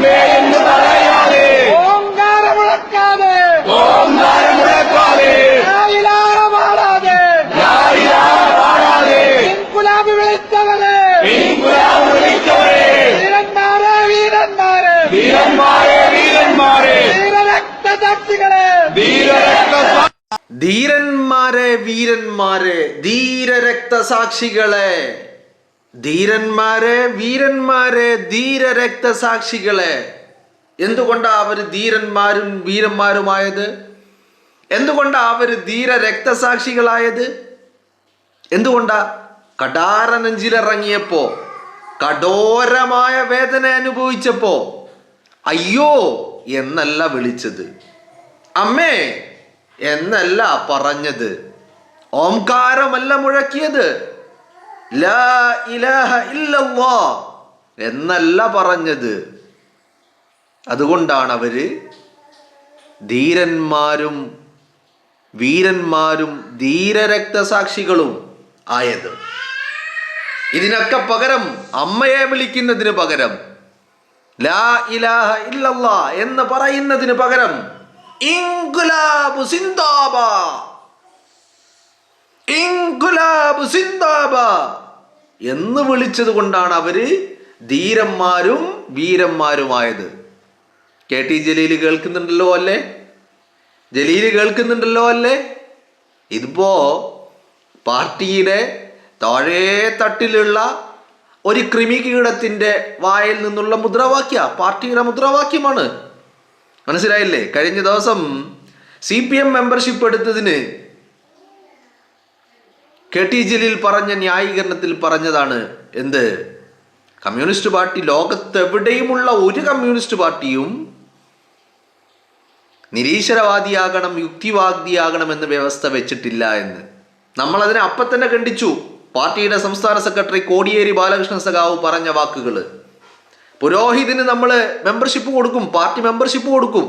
അമ്മേ എന്ന് പറയാതെ, ഓങ്കാരം മുഴക്കാതെ, ഓങ്കാരം മുഴക്കാതെ, ലാ ഇലാഹ പാടാതെ, ലാ ഇലാഹ പാടാതെ, ഇൻകുലാബ് വിളിച്ചവരെ, ഇൻകുലാബ് വിളിച്ചവരെ, വീരന്മാരെ വീരന്മാരെ, വീരന്മാരെ വീരന്മാരെ, വീരരക്തസാക്ഷികളെ, ധീരരക്തസാ ധീരന്മാരെ വീരന്മാരെ ധീരരക്തസാക്ഷികളെ, ധീരന്മാരെ വീരന്മാരെ ധീരരക്തസാക്ഷികളെ. എന്തുകൊണ്ടാ അവര് ധീരന്മാരും വീരന്മാരുമായത്? എന്തുകൊണ്ടാ അവര് ധീരരക്തസാക്ഷികളായത്? എന്തുകൊണ്ടാ? കടാര നെഞ്ചിലിറങ്ങിയപ്പോ, കഠോരമായ വേദന അനുഭവിച്ചപ്പോ അയ്യോ എന്നല്ല വിളിച്ചത്, അമ്മേ എന്നല്ല പറഞ്ഞത്, ഓംകാരമല്ല മുഴക്കിയത്, ലാ ഇലാഹ ഇല്ലല്ലാഹ് എന്നല്ല പറഞ്ഞത്. അതുകൊണ്ടാണ് അവര് ധീരന്മാരും വീരന്മാരും ധീരരക്തസാക്ഷികളും ആയത്. ഇതിനൊക്കെ പകരം അമ്മയെ വിളിക്കുന്നതിന് പകരം, ലാ ഇലാഹ ഇല്ലല്ലാഹ് എന്ന് പറയുന്നതിന് പകരം ഇൻകുലാബ് സിന്ദാബാദ്, ഇൻകുലാബ് സിന്ദാബാദ് എന്ന് വിളിച്ചത് കൊണ്ടാണ് അവര് ധീരന്മാരും വീരന്മാരുമായത്. കെ ടി ജലീൽ കേൾക്കുന്നുണ്ടല്ലോ അല്ലേ? ജലീൽ കേൾക്കുന്നുണ്ടല്ലോ അല്ലേ? ഇതിപ്പോ പാർട്ടിയുടെ താഴേ തട്ടിലുള്ള ഒരു കൃമികീടത്തിന്റെ വായിൽ നിന്നുള്ള മുദ്രാവാക്യ, പാർട്ടിയുടെ മുദ്രാവാക്യമാണ്. മനസ്സിലായില്ലേ? കഴിഞ്ഞ ദിവസം CPM മെമ്പർഷിപ്പ് എടുത്തതിന് കെ ടി ജലീൽ പറഞ്ഞ ന്യായീകരണത്തിൽ പറഞ്ഞതാണ് എന്ത്? കമ്മ്യൂണിസ്റ്റ് പാർട്ടി ലോകത്തെവിടെയുമുള്ള ഒരു കമ്മ്യൂണിസ്റ്റ് പാർട്ടിയും നിരീശ്വരവാദിയാകണം, യുക്തിവാദിയാകണം എന്ന വ്യവസ്ഥ വെച്ചിട്ടില്ല എന്ന്. നമ്മളതിനെ അപ്പം തന്നെ ഖണ്ഡിച്ചു. പാർട്ടിയുടെ സംസ്ഥാന സെക്രട്ടറി കോടിയേരി ബാലകൃഷ്ണൻ സഖാവ് പറഞ്ഞ വാക്കുകൾ, പുരോഹിതന് നമ്മൾ മെമ്പർഷിപ്പ് കൊടുക്കും, പാർട്ടി മെമ്പർഷിപ്പ് കൊടുക്കും,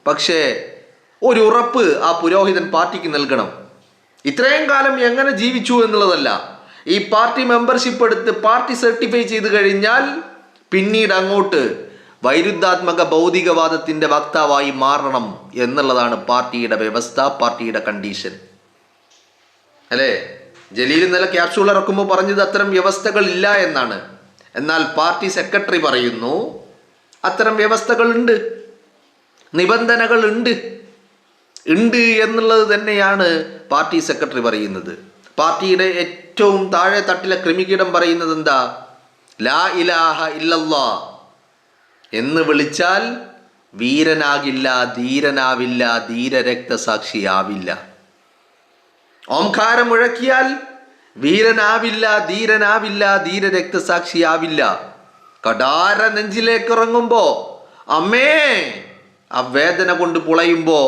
പക്ഷേ ഒരു ഉറപ്പ് ആ പുരോഹിതൻ പാർട്ടിക്ക് നൽകണം. ഇത്രയും കാലം എങ്ങനെ ജീവിച്ചു എന്നുള്ളതല്ല, ഈ പാർട്ടി മെമ്പർഷിപ്പ് എടുത്ത് പാർട്ടി സർട്ടിഫൈ ചെയ്ത് കഴിഞ്ഞാൽ പിന്നീട് അങ്ങോട്ട് വൈരുദ്ധാത്മക ഭൗതികവാദത്തിന്റെ വക്താവായി മാറണം എന്നുള്ളതാണ് പാർട്ടിയുടെ വ്യവസ്ഥ, പാർട്ടിയുടെ കണ്ടീഷൻ അല്ലേ? ജലീൽ ഇന്നലെ ക്യാപ്സ്യൂൾ ഇറക്കുമ്പോൾ പറഞ്ഞത് അത്തരം വ്യവസ്ഥകൾ ഇല്ല എന്നാണ്. എന്നാൽ പാർട്ടി സെക്രട്ടറി പറയുന്നു അത്തരം വ്യവസ്ഥകളുണ്ട്, നിബന്ധനകൾ ഉണ്ട് എന്നുള്ളത് തന്നെയാണ് പാർട്ടി സെക്രട്ടറി പറയുന്നത്. പാർട്ടിയുടെ ഏറ്റവും താഴെ തട്ടിലെ കൃമികീടം പറയുന്നത് എന്താ? ലാ ഇലാഹ ഇല്ലല്ലാഹ് എന്ന് വിളിച്ചാൽ വീരനാകില്ല, ധീരനാവില്ല, ധീരരക്തസാക്ഷിയാവില്ല. ഓംകാരം മുഴക്കിയാൽ വീരനാവില്ല, ധീരനാവില്ല, ധീരരക്തസാക്ഷിയാവില്ല. കടാര നെഞ്ചിലേക്ക് ഇറങ്ങുമ്പോ അമ്മേ ആ വേദന കൊണ്ട് പുളയുമ്പോ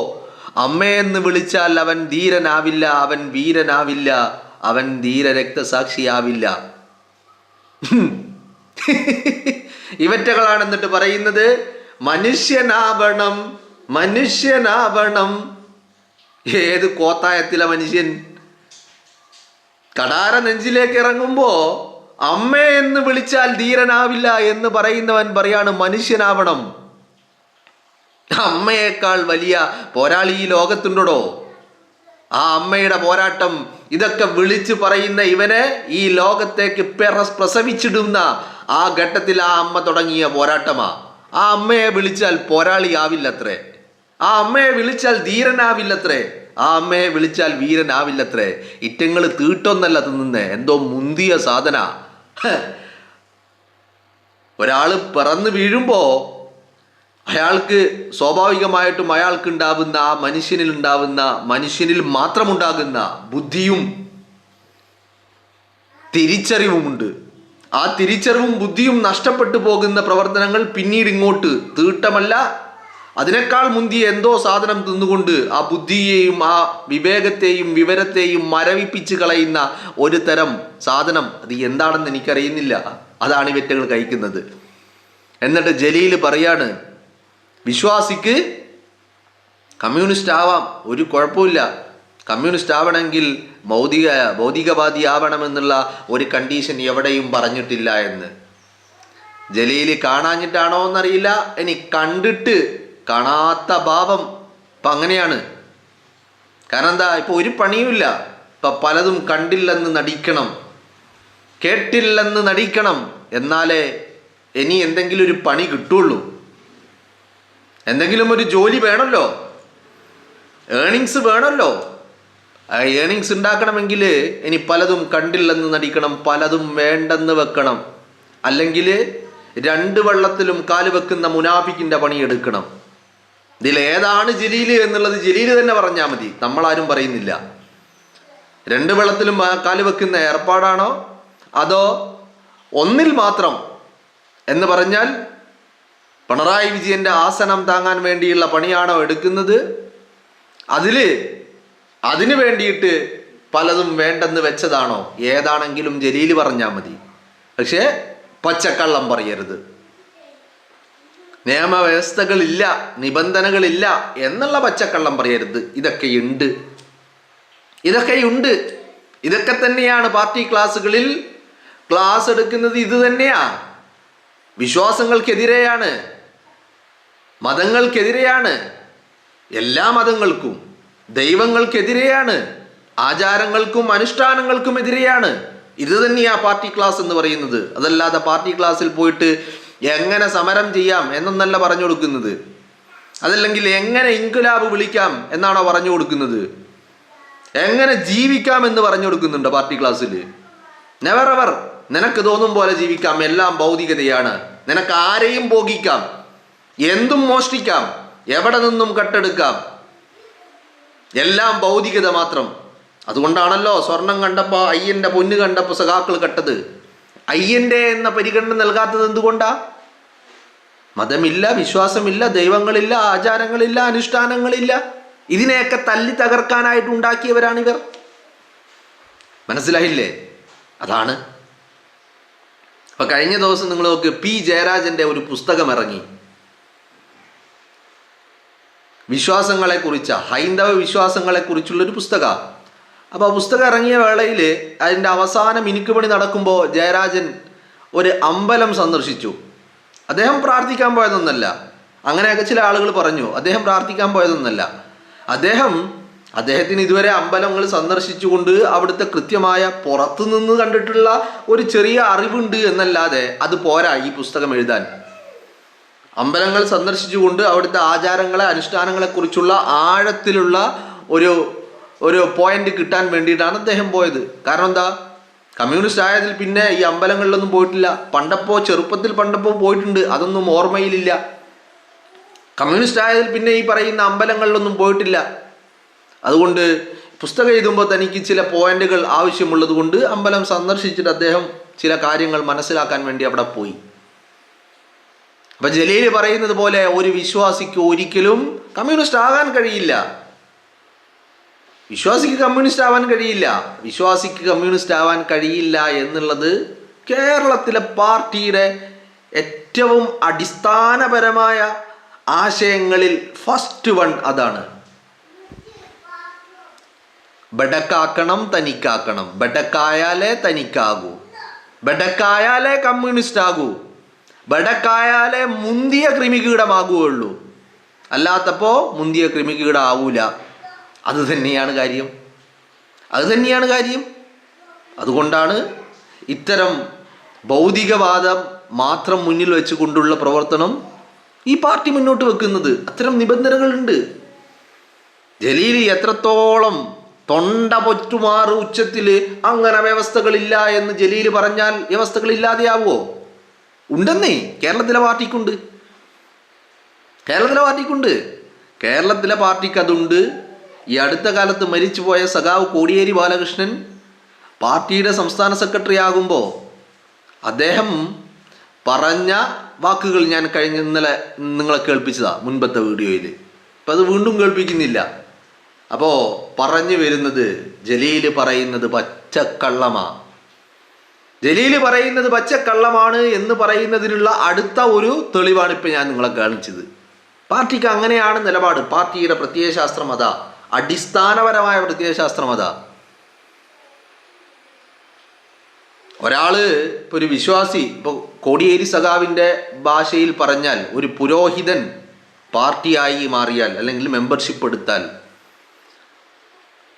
അമ്മേ എന്ന് വിളിച്ചാൽ അവൻ ധീരനാവില്ല, അവൻ വീരനാവില്ല, അവൻ ധീരരക്തസാക്ഷിയാവില്ല. ഇവറ്റകളാണ് എന്നിട്ട് പറയുന്നത് മനുഷ്യനാവണം, മനുഷ്യനാവണം. ഏത് കോത്തായത്തിലെ മനുഷ്യൻ? കടാര നെഞ്ചിലേക്ക് ഇറങ്ങുമ്പോ അമ്മേ എന്ന് വിളിച്ചാൽ ധീരനാവില്ല എന്ന് പറയുന്നവൻ പറയാണ് മനുഷ്യനാവണം. അമ്മയേക്കാൾ വലിയ പോരാളി ഈ ലോകത്തുണ്ടോ? ആ അമ്മയുടെ പോരാട്ടം ഇതൊക്കെ വിളിച്ചു പറയുന്ന ഇവനെ ഈ ലോകത്തേക്ക് പ്രസവിച്ചിടുന്ന ആ ഘട്ടത്തിൽ ആ അമ്മ തുടങ്ങിയ പോരാട്ടമാ. ആ അമ്മയെ വിളിച്ചാൽ പോരാളിയാവില്ലത്രേ, ആ അമ്മയെ വിളിച്ചാൽ ധീരനാവില്ലത്രേ, ആ അമ്മയെ വിളിച്ചാൽ വീരനാവില്ലത്രേ. ഇറ്റങ്ങൾ തീട്ടൊന്നല്ല തിന്നുന്നേ, എന്തോ മുന്തിയ സാധന. ഒരാള് പറന്ന് വീഴുമ്പോ അയാൾക്ക് സ്വാഭാവികമായിട്ടും അയാൾക്ക് ഉണ്ടാവുന്ന ആ മനുഷ്യനിൽ മാത്രമുണ്ടാകുന്ന ബുദ്ധിയും തിരിച്ചറിവുമുണ്ട്. ആ തിരിച്ചറിവും ബുദ്ധിയും നഷ്ടപ്പെട്ടു പോകുന്ന പ്രവർത്തനങ്ങൾ പിന്നീട് ഇങ്ങോട്ട് തീട്ടമല്ല, അതിനേക്കാൾ മുന്തിയ എന്തോ സാധനം തിന്നുകൊണ്ട് ആ ബുദ്ധിയെയും ആ വിവേകത്തെയും വിവരത്തെയും മരവിപ്പിച്ച് കളയുന്ന ഒരു തരം സാധനം, അത് എന്താണെന്ന് എനിക്കറിയുന്നില്ല, അതാണ് ഇവറ്റകൾ കഴിക്കുന്നത്. എന്നിട്ട് ജലീൽ പറയാണ് വിശ്വാസിക്ക് കമ്മ്യൂണിസ്റ്റ് ആവാം, ഒരു കുഴപ്പമില്ല, കമ്മ്യൂണിസ്റ്റ് ആവണമെങ്കിൽ ഭൗതികവാദി ആവണമെന്നുള്ള ഒരു കണ്ടീഷൻ എവിടെയും പറഞ്ഞിട്ടില്ല എന്ന്. ജലീല് കാണാഞ്ഞിട്ടാണോ എന്നറിയില്ല, ഇനി കണ്ടിട്ട് കാണാത്ത ഭാവം ഇപ്പം അങ്ങനെയാണ്. കാരണം എന്താ, ഇപ്പോൾ ഒരു പണിയുമില്ല. ഇപ്പം പലതും കണ്ടില്ലെന്ന് നടിക്കണം, കേട്ടില്ലെന്ന് നടിക്കണം, എന്നാലേ ഇനി എന്തെങ്കിലും ഒരു പണി കിട്ടുള്ളൂ. എന്തെങ്കിലും ഒരു ജോലി വേണമല്ലോ, ഏണിങ്സ് വേണമല്ലോ. ആ ഏണിങ്സ് ഉണ്ടാക്കണമെങ്കിൽ ഇനി പലതും കണ്ടില്ലെന്ന് നടിക്കണം, പലതും വേണ്ടെന്ന് വെക്കണം. അല്ലെങ്കിൽ രണ്ട് വെള്ളത്തിലും കാല് വെക്കുന്ന മുനാഫിക്കിൻ്റെ പണിയെടുക്കണം. ഇതിലേതാണ് ജലീല് എന്നുള്ളത് ജലീല് തന്നെ പറഞ്ഞാൽ മതി, നമ്മളാരും പറയുന്നില്ല. രണ്ട് വെള്ളത്തിലും കാല് വെക്കുന്ന ഏർപ്പാടാണോ, അതോ ഒന്നിൽ മാത്രം എന്ന് പറഞ്ഞാൽ പിണറായി വിജയൻ്റെ ആസനം താങ്ങാൻ വേണ്ടിയുള്ള പണിയാണോ എടുക്കുന്നത്? അതിന് വേണ്ടിയിട്ട് പലതും വേണ്ടെന്ന് വെച്ചതാണോ? ഏതാണെങ്കിലും ജലീല് പറഞ്ഞാൽ മതി. പക്ഷേ പച്ചക്കള്ളം പറയരുത്. നിയമവ്യവസ്ഥകളില്ല, നിബന്ധനകളില്ല എന്നുള്ള പച്ചക്കള്ളം പറയരുത്. ഇതൊക്കെയുണ്ട്. ഇതൊക്കെ തന്നെയാണ് പാർട്ടി ക്ലാസ്സുകളിൽ ക്ലാസ് എടുക്കുന്നത്. ഇത് തന്നെയാണ്. വിശ്വാസങ്ങൾക്കെതിരെയാണ്, മതങ്ങൾക്കെതിരെയാണ്, എല്ലാ മതങ്ങൾക്കും, ദൈവങ്ങൾക്കെതിരെയാണ്, ആചാരങ്ങൾക്കും അനുഷ്ഠാനങ്ങൾക്കും എതിരെയാണ്. ഇത് തന്നെയാ പാർട്ടി ക്ലാസ് എന്ന് പറയുന്നത്. അതല്ലാതെ പാർട്ടി ക്ലാസ്സിൽ പോയിട്ട് എങ്ങനെ സമരം ചെയ്യാം എന്നൊന്നല്ല പറഞ്ഞു കൊടുക്കുന്നത്. അതല്ലെങ്കിൽ എങ്ങനെ ഇൻകുലാബ് വിളിക്കാം എന്നാണോ പറഞ്ഞു കൊടുക്കുന്നത്? എങ്ങനെ ജീവിക്കാം എന്ന് പറഞ്ഞു കൊടുക്കുന്നുണ്ടോ പാർട്ടി ക്ലാസ്സിൽ? Never ever. നിനക്ക് തോന്നും പോലെ ജീവിക്കാം, എല്ലാം ഭൗതികതയാണ്. നിനക്ക് ആരെയും ഭോഗിക്കാം, എന്തും മോഷ്ടിക്കാം, എവിടെ നിന്നും കട്ടെടുക്കാം, എല്ലാം ഭൗതികത മാത്രം. അതുകൊണ്ടാണല്ലോ സ്വർണം കണ്ടപ്പോൾ, അയ്യൻ്റെ പൊന്ന് കണ്ടപ്പോൾ സഖാക്കൾ കട്ടത്. അയ്യൻ്റെ എന്ന പരിഗണന നൽകാത്തത് എന്തുകൊണ്ടാ? മതമില്ല, വിശ്വാസമില്ല, ദൈവങ്ങളില്ല, ആചാരങ്ങളില്ല, അനുഷ്ഠാനങ്ങളില്ല. ഇതിനെയൊക്കെ തല്ലി തകർക്കാനായിട്ട് ഉണ്ടാക്കിയവരാണിവർ. മനസ്സിലായില്ലേ? അതാണ്. അപ്പൊ കഴിഞ്ഞ ദിവസം നിങ്ങൾ നോക്ക്, പി ജയരാജന്റെ ഒരു പുസ്തകം ഇറങ്ങി, വിശ്വാസങ്ങളെക്കുറിച്ച, ഹൈന്ദവ വിശ്വാസങ്ങളെക്കുറിച്ചുള്ളൊരു പുസ്തകമാണ്. അപ്പോൾ ആ പുസ്തകം ഇറങ്ങിയ വേളയിൽ അതിൻ്റെ അവസാന മിനുക്കുപണി നടക്കുമ്പോൾ ജയരാജൻ ഒരു അമ്പലം സന്ദർശിച്ചു. അദ്ദേഹം പ്രാർത്ഥിക്കാൻ പോയതൊന്നല്ല, അങ്ങനെയൊക്കെ ചില ആളുകൾ പറഞ്ഞു. അദ്ദേഹം പ്രാർത്ഥിക്കാൻ പോയതൊന്നല്ല. അദ്ദേഹത്തിന് ഇതുവരെ അമ്പലങ്ങൾ സന്ദർശിച്ചുകൊണ്ട് അവിടുത്തെ കൃത്യമായ പുറത്തുനിന്ന് കണ്ടിട്ടുള്ള ഒരു ചെറിയ അറിവുണ്ട് എന്നല്ലാതെ അത് പോരാ ഈ പുസ്തകം എഴുതാൻ. അമ്പലങ്ങൾ സന്ദർശിച്ചുകൊണ്ട് അവിടുത്തെ ആചാരങ്ങളെ, അനുഷ്ഠാനങ്ങളെക്കുറിച്ചുള്ള ആഴത്തിലുള്ള ഒരു പോയിന്റ് കിട്ടാൻ വേണ്ടിയിട്ടാണ് അദ്ദേഹം പോയത്. കാരണം എന്താ, കമ്മ്യൂണിസ്റ്റ് ആയതിൽ പിന്നെ ഈ അമ്പലങ്ങളിലൊന്നും പോയിട്ടില്ല. ചെറുപ്പത്തിൽ പോയിട്ടുണ്ട്, അതൊന്നും ഓർമ്മയിലില്ല. കമ്മ്യൂണിസ്റ്റ് ആയതിൽ പിന്നെ ഈ പറയുന്ന അമ്പലങ്ങളിലൊന്നും പോയിട്ടില്ല. അതുകൊണ്ട് പുസ്തകം എഴുതുമ്പോൾ തനിക്ക് ചില പോയിന്റുകൾ ആവശ്യമുള്ളത് കൊണ്ട് അമ്പലം സന്ദർശിച്ചിട്ട് അദ്ദേഹം ചില കാര്യങ്ങൾ മനസ്സിലാക്കാൻ വേണ്ടി അവിടെ പോയി. അപ്പൊ ജലീൽ പറയുന്നത് പോലെ ഒരു വിശ്വാസിക്ക് ഒരിക്കലും കമ്മ്യൂണിസ്റ്റ് ആകാൻ കഴിയില്ല. വിശ്വാസിക്ക് കമ്മ്യൂണിസ്റ്റ് ആവാൻ കഴിയില്ല എന്നുള്ളത് കേരളത്തിലെ പാർട്ടിയുടെ ഏറ്റവും അടിസ്ഥാനപരമായ ആശയങ്ങളിൽ ഫസ്റ്റ് വൺ അതാണ്. ബെടക്കാക്കണം, തനിക്കാക്കണം. ബെടക്കായാലേ തനിക്കാകൂ, ബെടക്കായാലേ കമ്മ്യൂണിസ്റ്റ് ആകൂ, ബെടക്കായാലേ മുന്തിയ ക്രിമികീടമാകുകയുള്ളൂ. അല്ലാത്തപ്പോൾ മുന്തിയ ക്രിമികീടം ആവൂല. അത് തന്നെയാണ് കാര്യം. അതുകൊണ്ടാണ് ഇത്തരം ഭൗതികവാദം മാത്രം മുന്നിൽ വെച്ചുകൊണ്ടുള്ള പ്രവർത്തനം ഈ പാർട്ടി മുന്നോട്ട് വെക്കുന്നത്. അത്തരം നിബന്ധനകളുണ്ട്. ജലീൽ എത്രത്തോളം തൊണ്ട പൊറ്റുമാറ് ഉച്ചത്തിൽ അങ്ങനെ വ്യവസ്ഥകളില്ല എന്ന് ജലീൽ പറഞ്ഞാൽ വ്യവസ്ഥകളില്ലാതെയാവുമോ? ഉണ്ടെന്നേ കേരളത്തിലെ പാർട്ടിക്കുണ്ട്. കേരളത്തിലെ പാർട്ടിക്ക് അതുണ്ട്. ഈ അടുത്ത കാലത്ത് മരിച്ചുപോയ സഖാവ് കോടിയേരി ബാലകൃഷ്ണൻ പാർട്ടിയുടെ സംസ്ഥാന സെക്രട്ടറി ആകുമ്പോൾ അദ്ദേഹം പറഞ്ഞ വാക്കുകൾ ഞാൻ ഇന്നലെ നിങ്ങളെ കേൾപ്പിച്ചതാണ് മുൻപത്തെ വീഡിയോയിൽ. അപ്പം അത് വീണ്ടും കേൾപ്പിക്കുന്നില്ല. അപ്പോൾ പറഞ്ഞു വരുന്നത് ജലീൽ പറയുന്നത് പച്ചക്കള്ളമാണ് എന്ന് പറയുന്നതിനുള്ള അടുത്ത ഒരു തെളിവാണ് ഇപ്പം ഞാൻ നിങ്ങളെ കാണിച്ചത്. പാർട്ടിക്ക് അങ്ങനെയാണ് നിലപാട്. പാർട്ടിയുടെ പ്രത്യയശാസ്ത്രം അതാ, അടിസ്ഥാനപരമായ പ്രത്യയശാസ്ത്രം അതാ. ഒരാൾ ഇപ്പോൾ ഒരു വിശ്വാസി, ഇപ്പോൾ കോടിയേരി സഖാവിൻ്റെ ഭാഷയിൽ പറഞ്ഞാൽ ഒരു പുരോഹിതൻ പാർട്ടിയായി മാറിയാൽ അല്ലെങ്കിൽ മെമ്പർഷിപ്പ് എടുത്താൽ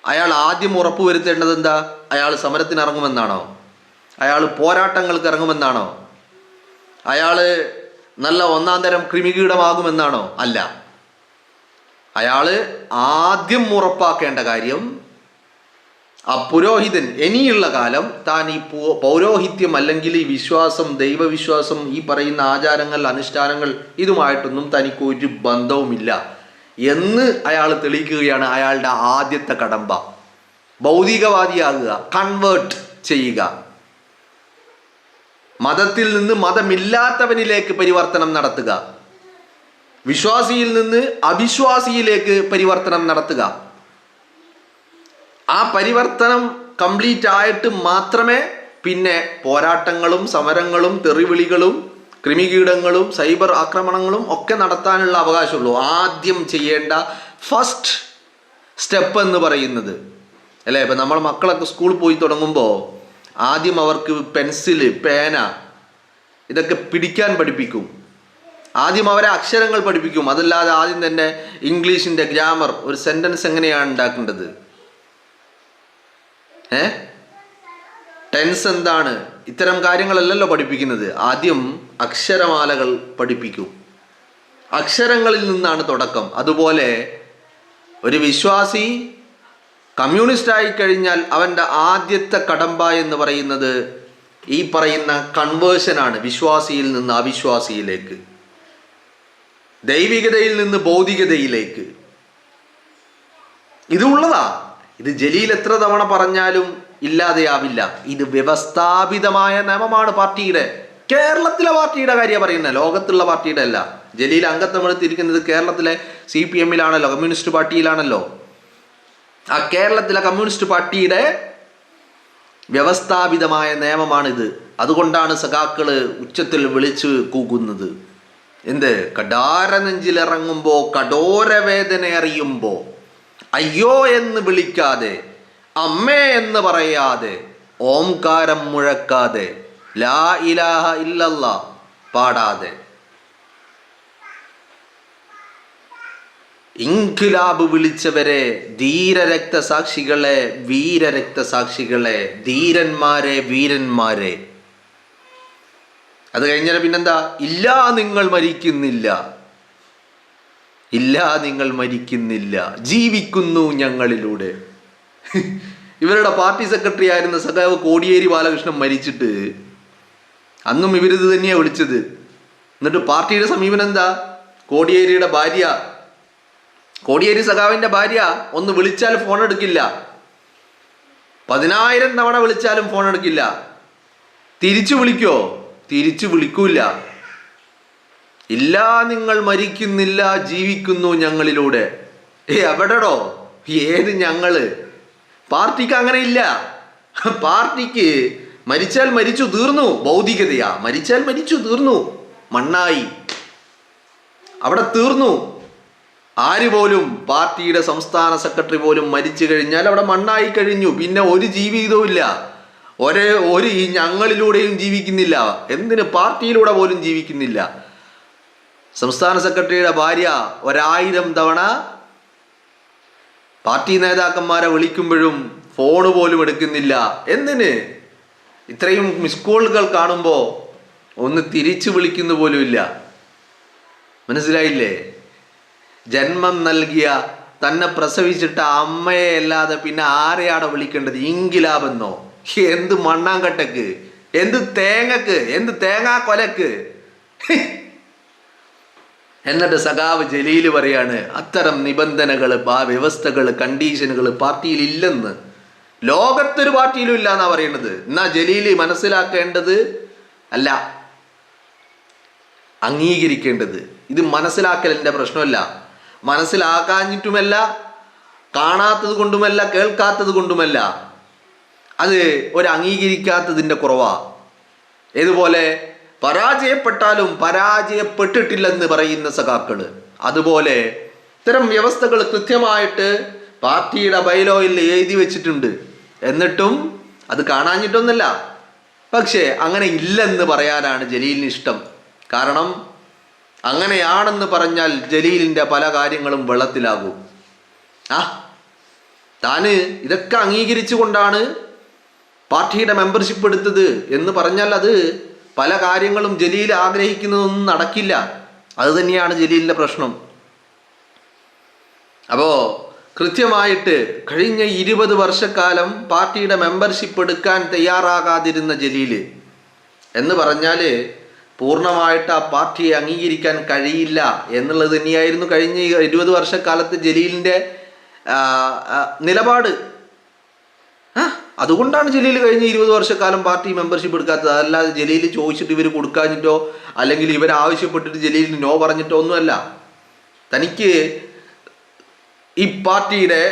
അയാൾ ആദ്യം ഉറപ്പുവരുത്തേണ്ടത് എന്താ? അയാൾ സമരത്തിന് ഇറങ്ങുമെന്നാണോ? അയാൾ പോരാട്ടങ്ങൾക്ക് ഇറങ്ങുമെന്നാണോ? അയാൾ നല്ല ഒന്നാം തരം കൃമികീടമാകുമെന്നാണോ? അല്ല. അയാൾ ആദ്യം ഉറപ്പാക്കേണ്ട കാര്യം ആ പുരോഹിതൻ ഇനിയുള്ള കാലം താൻ ഈ പൗരോഹിത്യം അല്ലെങ്കിൽ ഈ വിശ്വാസം, ദൈവവിശ്വാസം, ഈ പറയുന്ന ആചാരങ്ങൾ, അനുഷ്ഠാനങ്ങൾ ഇതുമായിട്ടൊന്നും തനിക്ക് ഒരു ബന്ധവുമില്ല എന്ന് അയാൾ തെളിയിക്കുകയാണ് അയാളുടെ ആദ്യത്തെ കടമ്പ. ഭൗതികവാദിയാകുക, കൺവേർട്ട് ചെയ്യുക, മതത്തിൽ നിന്ന് മതമില്ലാത്തവനിലേക്ക് പരിവർത്തനം നടത്തുക, വിശ്വാസിയിൽ നിന്ന് അവിശ്വാസിയിലേക്ക് പരിവർത്തനം നടത്തുക. ആ പരിവർത്തനം കംപ്ലീറ്റ് ആയിട്ട് മാത്രമേ പിന്നെ പോരാട്ടങ്ങളും സമരങ്ങളും തെറിവിളികളും കൃമികീടങ്ങളും സൈബർ ആക്രമണങ്ങളും ഒക്കെ നടത്താനുള്ള അവകാശമുള്ളൂ. ആദ്യം ചെയ്യേണ്ട ഫസ്റ്റ് സ്റ്റെപ്പ് എന്ന് പറയുന്നത് അല്ലേ, ഇപ്പം നമ്മൾ മക്കളൊക്കെ സ്കൂളിൽ പോയി തുടങ്ങുമ്പോൾ ആദ്യം അവർക്ക് പെൻസില്, പേന ഇതൊക്കെ പിടിക്കാൻ പഠിപ്പിക്കും. ആദ്യം അവരെ അക്ഷരങ്ങൾ പഠിപ്പിക്കും. അതല്ലാതെ ആദ്യം തന്നെ ഇംഗ്ലീഷിൻ്റെ ഗ്രാമർ, ഒരു സെൻറ്റൻസ് എങ്ങനെയാണ് ഉണ്ടാക്കേണ്ടത്, ടെൻസ് എന്താണ്, ഇത്തരം കാര്യങ്ങളല്ലല്ലോ പഠിപ്പിക്കുന്നത്. ആദ്യം അക്ഷരമാലകൾ പഠിപ്പിക്കും. അക്ഷരങ്ങളിൽ നിന്നാണ് തുടക്കം. അതുപോലെ ഒരു വിശ്വാസി കമ്മ്യൂണിസ്റ്റ് ആയി കഴിഞ്ഞാൽ അവൻ്റെ ആദ്യത്തെ കടമ്പ എന്ന് പറയുന്നത് ഈ പറയുന്ന കൺവേർഷനാണ്. വിശ്വാസിയിൽ നിന്ന് അവിശ്വാസിയിലേക്ക്, ദൈവികതയിൽ നിന്ന് ഭൗതികതയിലേക്ക്. ഇതുള്ളതാ. ഇത് ജലീൽ എത്ര തവണ പറഞ്ഞാലും ഇല്ലാതെയാവില്ല. ഇത് വ്യവസ്ഥാപിതമായ നിയമമാണ് പാർട്ടിയുടെ. കേരളത്തിലെ പാർട്ടിയുടെ കാര്യം പറയുന്നത്, ലോകത്തുള്ള പാർട്ടിയുടെ അല്ല. ജലീൽ അംഗത്വം എടുത്തിരിക്കുന്നത് കേരളത്തിലെ CPM-ലാണല്ലോ, കമ്മ്യൂണിസ്റ്റ് പാർട്ടിയിലാണല്ലോ. ആ കേരളത്തിലെ കമ്മ്യൂണിസ്റ്റ് പാർട്ടിയുടെ വ്യവസ്ഥാപിതമായ നിയമമാണിത്. അതുകൊണ്ടാണ് സഖാക്കള് ഉച്ചത്തിൽ വിളിച്ച് കൂകുന്നത്. എന്ത്? കടാര നെഞ്ചിലിറങ്ങുമ്പോ, കഠോരവേദന അറിയുമ്പോ അയ്യോ എന്ന് വിളിക്കാതെ, അമ്മേ എന്ന് പറയാതെ, ഓംകാരം മുഴക്കാതെ, ലാ ഇലാഹ ഇല്ലല്ലാ പാടാതെ, ഇൻഖിലാബ് വിളിച്ചവരെ, ധീരരക്തസാക്ഷികളെ, വീരരക്തസാക്ഷികളെ, ധീരന്മാരെ, വീരന്മാരെ. അത് കഴിഞ്ഞാൽ പിന്നെന്താ? ഇല്ല, നിങ്ങൾ മരിക്കുന്നില്ല, ഇല്ല, നിങ്ങൾ മരിക്കുന്നില്ല, ജീവിക്കുന്നു ഞങ്ങളിലൂടെ. ഇവരുടെ പാർട്ടി സെക്രട്ടറി ആയിരുന്ന സഖാവ് കോടിയേരി ബാലകൃഷ്ണൻ മരിച്ചിട്ട് അന്നും ഇവരിത് തന്നെയാണ് വിളിച്ചത്. എന്നിട്ട് പാർട്ടിയുടെ സമീപനം എന്താ? കോടിയേരിയുടെ ഭാര്യ, കോടിയേരി സഖാവിൻ്റെ ഭാര്യ ഒന്ന് വിളിച്ചാൽ ഫോൺ എടുക്കില്ല. 10,000 തവണ വിളിച്ചാലും ഫോൺ എടുക്കില്ല. തിരിച്ചു വിളിക്കോ? തിരിച്ചു വിളിക്കൂല. ഇല്ല, നിങ്ങൾ മരിക്കുന്നില്ല, ജീവിക്കുന്നു ഞങ്ങളിലൂടെ. എവിടെടോ? ഏത് ഞങ്ങള്? പാർട്ടിക്ക് അങ്ങനെ ഇല്ല. പാർട്ടിക്ക് മരിച്ചാൽ മരിച്ചു, തീർന്നു. ഭൗതികതയാ. മരിച്ചാൽ മരിച്ചു, തീർന്നു, മണ്ണായി, അവിടെ തീർന്നു. ആര് പോലും, പാർട്ടിയുടെ സംസ്ഥാന സെക്രട്ടറി പോലും മരിച്ചു കഴിഞ്ഞാൽ അവിടെ മണ്ണായി കഴിഞ്ഞു. പിന്നെ ഒരു ജീവിതവും ഇല്ല. ഒരു ഞങ്ങളിലൂടെയും ജീവിക്കുന്നില്ല. എന്തിന്? പാർട്ടിയിലൂടെ പോലും ജീവിക്കുന്നില്ല. സംസ്ഥാന സെക്രട്ടറിയുടെ ഭാര്യ 1000 തവണ പാർട്ടി നേതാക്കന്മാരെ വിളിക്കുമ്പോഴും ഫോണ് പോലും എടുക്കുന്നില്ല. എന്തിന്? ഇത്രയും മിസ് കോളുകൾ കാണുമ്പോൾ ഒന്ന് തിരിച്ചു വിളിക്കുന്ന പോലും ഇല്ല. മനസ്സിലായില്ലേ? ജന്മം നൽകിയ, തന്നെ പ്രസവിച്ചിട്ട അമ്മയെ അല്ലാതെ പിന്നെ ആരെയാണോ വിളിക്കേണ്ടത്? ഇൻഖിലാബെന്നോ? എന്ത് മണ്ണാങ്കട്ടക്ക്, എന്ത് തേങ്ങക്ക്, എന്ത് തേങ്ങാ കൊലക്ക്. എന്നിട്ട് സഖാവ് ജലീൽ പറയാണ് അത്തരം നിബന്ധനകൾ, വ്യവസ്ഥകൾ, കണ്ടീഷനുകൾ പാർട്ടിയിൽ ഇല്ലെന്ന്. ലോകത്തൊരു പാർട്ടിയിലും ഇല്ല എന്നാ പറയുന്നത്. എന്നാ ജലീൽ മനസ്സിലാക്കേണ്ടത് അല്ല, അംഗീകരിക്കേണ്ടത്. ഇത് മനസ്സിലാക്കലിൻ്റെ പ്രശ്നമല്ല. മനസ്സിലാക്കാഞ്ഞിട്ടുമല്ല, കാണാത്തത് കൊണ്ടുമല്ല, കേൾക്കാത്തത് കൊണ്ടുമല്ല. അത് ഒരു അംഗീകരിക്കാത്തതിൻ്റെ കുറവാ. ഇതുപോലെ പരാജയപ്പെട്ടാലും പരാജയപ്പെട്ടിട്ടില്ലെന്ന് പറയുന്ന സഖാക്കള്. അതുപോലെ ഇത്തരം വ്യവസ്ഥകൾ കൃത്യമായിട്ട് പാർട്ടിയുടെ ബൈലോയിൽ എഴുതി വെച്ചിട്ടുണ്ട്. എന്നിട്ടും അത് കാണാഞ്ഞിട്ടൊന്നുമല്ല. പക്ഷേ അങ്ങനെ ഇല്ലെന്ന് പറയാനാണ് ജലീലിന് ഇഷ്ടം. കാരണം അങ്ങനെയാണെന്ന് പറഞ്ഞാൽ ജലീലിൻ്റെ പല കാര്യങ്ങളും വെള്ളത്തിലാകും. താന് ഇതൊക്കെ അംഗീകരിച്ചുകൊണ്ടാണ് പാർട്ടിയുടെ മെമ്പർഷിപ്പ് എടുത്തത് എന്ന് പറഞ്ഞാൽ അത് പല കാര്യങ്ങളും ജലീൽ ആഗ്രഹിക്കുന്നതൊന്നും നടക്കില്ല. അത് തന്നെയാണ് ജലീലിൻ്റെ പ്രശ്നം. അപ്പോൾ കൃത്യമായിട്ട് കഴിഞ്ഞ 20 വർഷക്കാലം പാർട്ടിയുടെ മെമ്പർഷിപ്പ് എടുക്കാൻ തയ്യാറാകാതിരുന്ന ജലീൽ എന്ന് പറഞ്ഞാൽ പൂർണ്ണമായിട്ട് ആ പാർട്ടിയെ അംഗീകരിക്കാൻ കഴിയില്ല എന്നുള്ളത് തന്നെയായിരുന്നു കഴിഞ്ഞ 20 വർഷക്കാലത്ത് ജലീലിൻ്റെ നിലപാട്. അതുകൊണ്ടാണ് ജലീൽ കഴിഞ്ഞ 20 വർഷക്കാലം പാർട്ടി മെമ്പർഷിപ്പ് എടുക്കാത്തത്. അതല്ലാതെ ജലീൽ ചോദിച്ചിട്ട് ഇവർ കൊടുക്കാഞ്ഞിട്ടോ അല്ലെങ്കിൽ ഇവർ ആവശ്യപ്പെട്ടിട്ട് ജലീലിന് നോ പറഞ്ഞിട്ടോ ഒന്നുമല്ല. തനിക്ക് ഈ പാർട്ടിയുടെ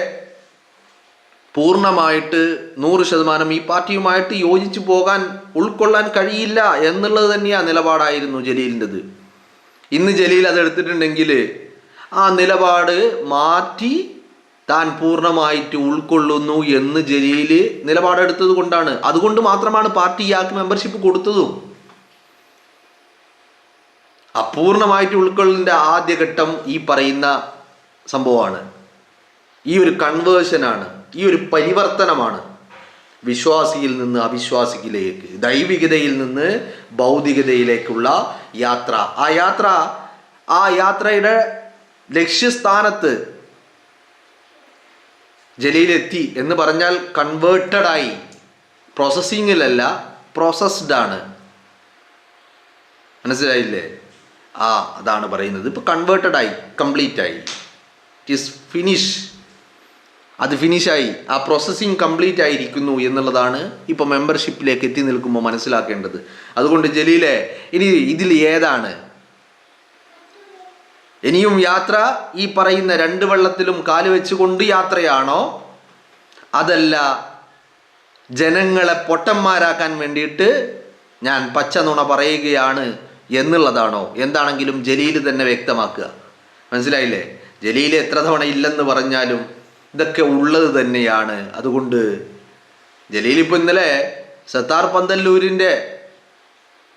പൂർണ്ണമായിട്ട് 100% ഈ പാർട്ടിയുമായിട്ട് യോജിച്ചു പോകാൻ ഉൾക്കൊള്ളാൻ കഴിയില്ല എന്നുള്ളത് തന്നെയാണ് നിലപാടായിരുന്നു ജലീലിൻ്റെത്. ഇന്ന് ജലീൽ അത് എടുത്തിട്ടുണ്ടെങ്കിൽ ആ നിലപാട് മാറ്റി താൻ പൂർണ്ണമായിട്ട് ഉൾക്കൊള്ളുന്നു എന്ന് ജലീൽ നിലപാടെടുത്തത് കൊണ്ടാണ്. അതുകൊണ്ട് മാത്രമാണ് പാർട്ടി ഇയാൾക്ക് മെമ്പർഷിപ്പ് കൊടുത്തതും. അപൂർണമായിട്ട് ഉൾക്കൊള്ളിൻ്റെ ആദ്യഘട്ടം ഈ പറയുന്ന സംഭവമാണ്. ഈ ഒരു കൺവേർഷനാണ്, ഈ ഒരു പരിവർത്തനമാണ്. വിശ്വാസിയിൽ നിന്ന് അവിശ്വാസിയിലേക്ക്, ദൈവികതയിൽ നിന്ന് ഭൗതികതയിലേക്കുള്ള യാത്ര. ആ യാത്രയുടെ ലക്ഷ്യസ്ഥാനത്ത് ജലീലെത്തി എന്ന് പറഞ്ഞാൽ കൺവേർട്ടഡായി, പ്രോസസ്സിങ്ങിലല്ല പ്രോസസ്ഡ് ആണ്. മനസ്സിലായില്ലേ? അതാണ് പറയുന്നത്. ഇപ്പോൾ കൺവേർട്ടഡായി, കംപ്ലീറ്റ് ആയി, ഇറ്റ് ഈസ് ഫിനിഷ്. അത് ഫിനിഷായി, ആ പ്രോസസ്സിങ് കംപ്ലീറ്റ് ആയിരിക്കുന്നു എന്നുള്ളതാണ് ഇപ്പോൾ മെമ്പർഷിപ്പിലേക്ക് എത്തി നിൽക്കുമ്പോൾ മനസ്സിലാക്കേണ്ടത്. അതുകൊണ്ട് ജലീലെ, ഇനി ഇതിൽ ഏതാണ് ഇനിയും യാത്ര? ഈ പറയുന്ന 2 വെള്ളത്തിലും കാല് വെച്ചുകൊണ്ട് യാത്രയാണോ, അതല്ല ജനങ്ങളെ പൊട്ടന്മാരാക്കാൻ വേണ്ടിയിട്ട് ഞാൻ പച്ച നുണ പറയുകയാണ് എന്നുള്ളതാണോ? എന്താണെങ്കിലും ജലീൽ തന്നെ വ്യക്തമാക്കുക. മനസ്സിലായില്ലേ? ജലീൽ എത്ര തവണ ഇല്ലെന്ന് പറഞ്ഞാലും ഇതൊക്കെ ഉള്ളത് തന്നെയാണ്. അതുകൊണ്ട് ജലീൽ ഇപ്പോൾ ഇന്നലെ സത്താർ പന്തല്ലൂരിൻ്റെ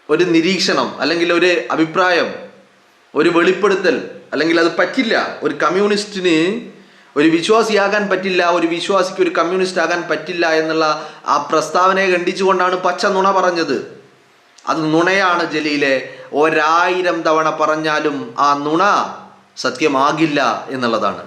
ഒരു നിരീക്ഷണം അല്ലെങ്കിൽ ഒരു അഭിപ്രായം, ഒരു വെളിപ്പെടുത്തൽ, അല്ലെങ്കിൽ അത് പറ്റില്ല, ഒരു കമ്മ്യൂണിസ്റ്റിന് ഒരു വിശ്വാസിയാകാൻ പറ്റില്ല, ഒരു വിശ്വാസിക്ക് ഒരു കമ്മ്യൂണിസ്റ്റ് ആകാൻ പറ്റില്ല എന്നുള്ള ആ പ്രസ്താവനയെ ഖണ്ഡിച്ചുകൊണ്ടാണ് പച്ച നുണ പറഞ്ഞത്. അത് നുണയാണ് ജലീലെ. 1000 തവണ പറഞ്ഞാലും ആ നുണ സത്യമാകില്ല എന്നുള്ളതാണ്.